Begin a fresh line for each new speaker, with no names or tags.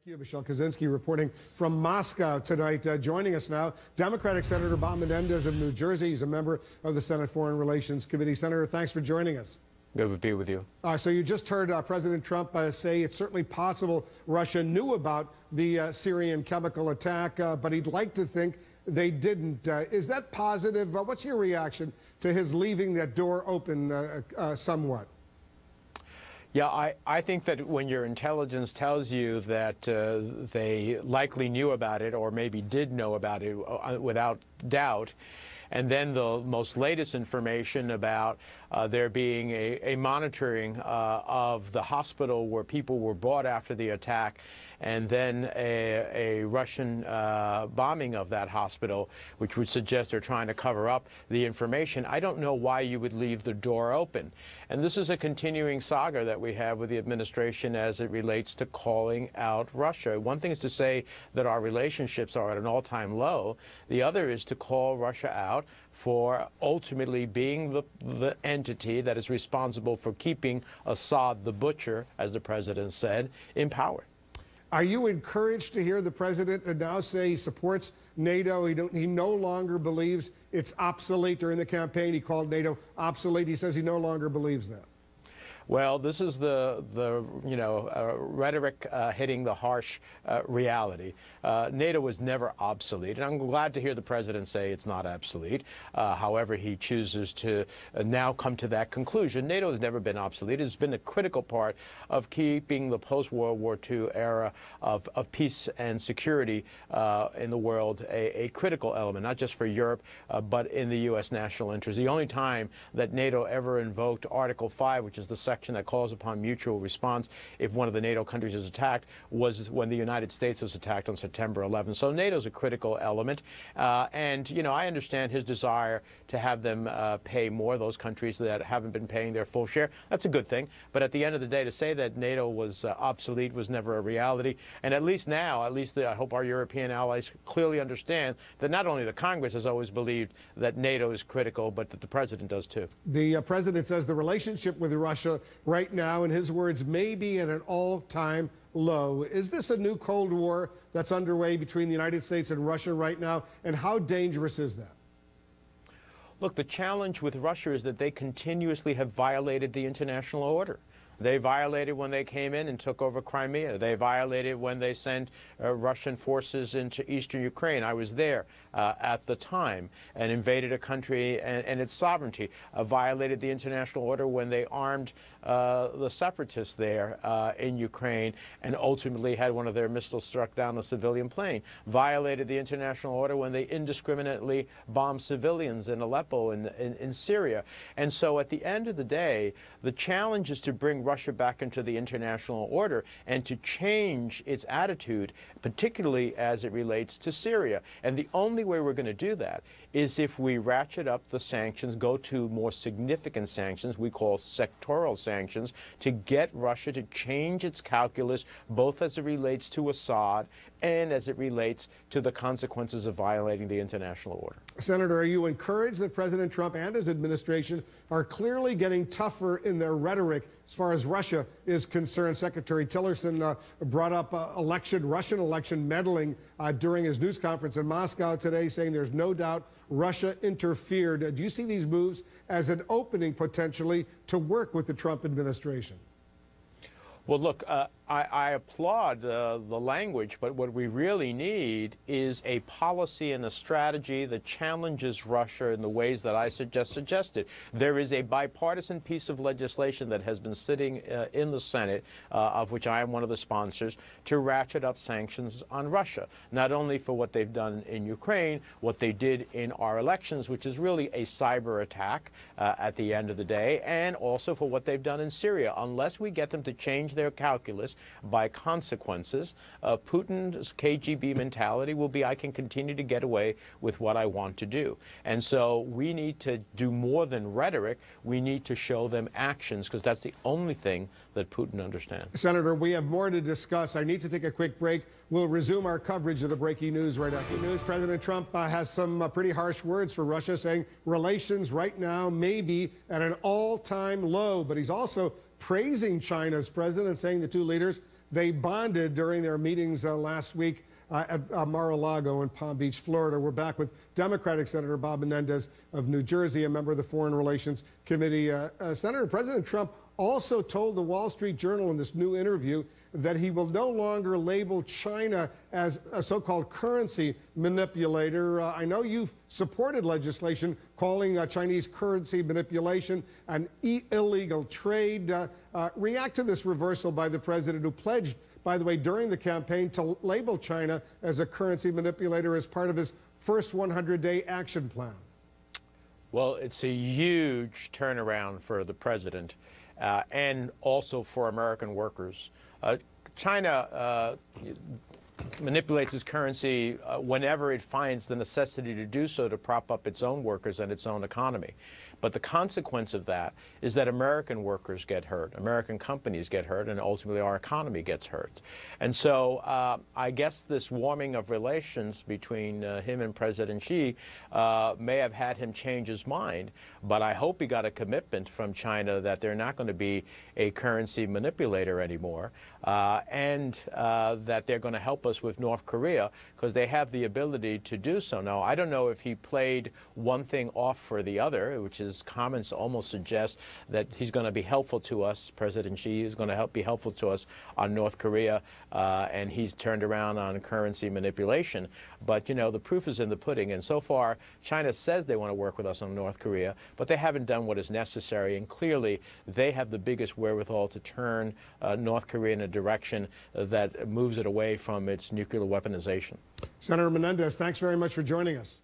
Thank you. Michelle Kaczynski reporting from Moscow tonight. Joining us now, Democratic Senator Bob Menendez of New Jersey. He's a member of the Senate Foreign Relations Committee. Senator, thanks for joining us.
Good to be with you.
So you just heard President Trump say it's certainly possible Russia knew about the Syrian chemical attack, but he'd like to think they didn't. Is that positive? What's your reaction to his leaving that door open somewhat?
Yeah, I think that when your intelligence tells you that they likely knew about it or maybe did know about it without doubt, and then the most latest information about there being a monitoring of the hospital where people were brought after the attack, and then a Russian bombing of that hospital, which would suggest they're trying to cover up the information. I don't know why you would leave the door open. And this is a continuing saga that we have with the administration as it relates to calling out Russia. One thing is to say that our relationships are at an all-time low. The other is to call Russia out for ultimately being the entity that is responsible for keeping Assad the butcher, as the president said, in power.
Are you encouraged to hear the president now say he supports NATO? He no longer believes it's obsolete. During the campaign, he called NATO obsolete. He says he no longer believes that.
Well, this is the rhetoric hitting the harsh reality. NATO was never obsolete, and I'm glad to hear the president say it's not obsolete. However, he chooses to now come to that conclusion. NATO has never been obsolete. It's been a critical part of keeping the post-World War II era of peace and security in the world a critical element, not just for Europe, but in the U.S. national interest. The only time that NATO ever invoked Article 5, which is the section that calls upon mutual response if one of the NATO countries is attacked, was when the United States was attacked on September 11th. So NATO is a critical element. And, you know, I understand his desire to have them pay more, those countries that haven't been paying their full share. That's a good thing. But at the end of the day, to say that NATO was obsolete was never a reality. And at least now, I hope our European allies clearly understand that not only the Congress has always believed that NATO is critical, but that the president does too.
The president says the relationship with Russia right now, in his words, may be at an all-time low. Is this a new Cold War that's underway between the United States and Russia right now? And how dangerous is that?
Look, the challenge with Russia is that they continuously have violated the international order. They violated when they came in and took over Crimea. They violated when they sent Russian forces into eastern Ukraine. I was there at the time and invaded a country and its sovereignty. Violated the international order when they armed the separatists there in Ukraine and ultimately had one of their missiles struck down a civilian plane. Violated the international order when they indiscriminately bombed civilians in Aleppo in Syria. And so at the end of the day, the challenge is to bring Russia back into the international order and to change its attitude, particularly as it relates to Syria. And the only way we're going to do that is if we ratchet up the sanctions, go to more significant sanctions, we call sectoral sanctions, to get Russia to change its calculus, both as it relates to Assad and as it relates to the consequences of violating the international order.
Senator, are you encouraged that President Trump and his administration are clearly getting tougher in their rhetoric as far as Russia is concerned? Secretary Tillerson brought up Russian election meddling during his news conference in Moscow today, saying there's no doubt Russia interfered. Do you see these moves as an opening potentially to work with the Trump administration?
Well, look, I applaud the language, but what we really need is a policy and a strategy that challenges Russia in the ways that I suggested. There is a bipartisan piece of legislation that has been sitting in the Senate, of which I am one of the sponsors, to ratchet up sanctions on Russia, not only for what they've done in Ukraine, what they did in our elections, which is really a cyber attack at the end of the day, and also for what they've done in Syria. Unless we get them to change their calculus by consequences, Putin's KGB mentality will be, I can continue to get away with what I want to do. And so we need to do more than rhetoric. We need to show them actions, because that's the only thing that Putin understands.
Senator, we have more to discuss. I need to take a quick break. We'll resume our coverage of the breaking news right after news. President Trump has some pretty harsh words for Russia, saying relations right now may be at an all-time low. But he's also praising China's president, saying the two leaders They bonded during their meetings last week at Mar-a-Lago in Palm Beach, Florida. We're back with Democratic Senator Bob Menendez of New Jersey, a member of the Foreign Relations Committee. Senator, President Trump also told the Wall Street Journal in this new interview that he will no longer label China as a so-called currency manipulator. I know you've supported legislation calling Chinese currency manipulation an illegal trade. React to this reversal by the president, who pledged, by the way, during the campaign to label China as a currency manipulator as part of his first 100-day action plan.
Well, it's a huge turnaround for the president and also for American workers. China manipulates its currency whenever it finds the necessity to do so to prop up its own workers and its own economy. But the consequence of that is that American workers get hurt, American companies get hurt, and ultimately our economy gets hurt. And so I guess this warming of relations between him and President Xi may have had him change his mind, but I hope he got a commitment from China that they're not going to be a currency manipulator anymore, and that they're going to help us with North Korea, because they have the ability to do so. Now, I don't know if he played one thing off for the other, which is comments almost suggest that he's going to be helpful to us. President Xi is going to be helpful to us on North Korea, and he's turned around on currency manipulation. But, you know, the proof is in the pudding. And so far, China says they want to work with us on North Korea, but they haven't done what is necessary. And clearly, they have the biggest wherewithal to turn North Korea in a direction that moves it away from its nuclear weaponization.
Senator Menendez, thanks very much for joining us.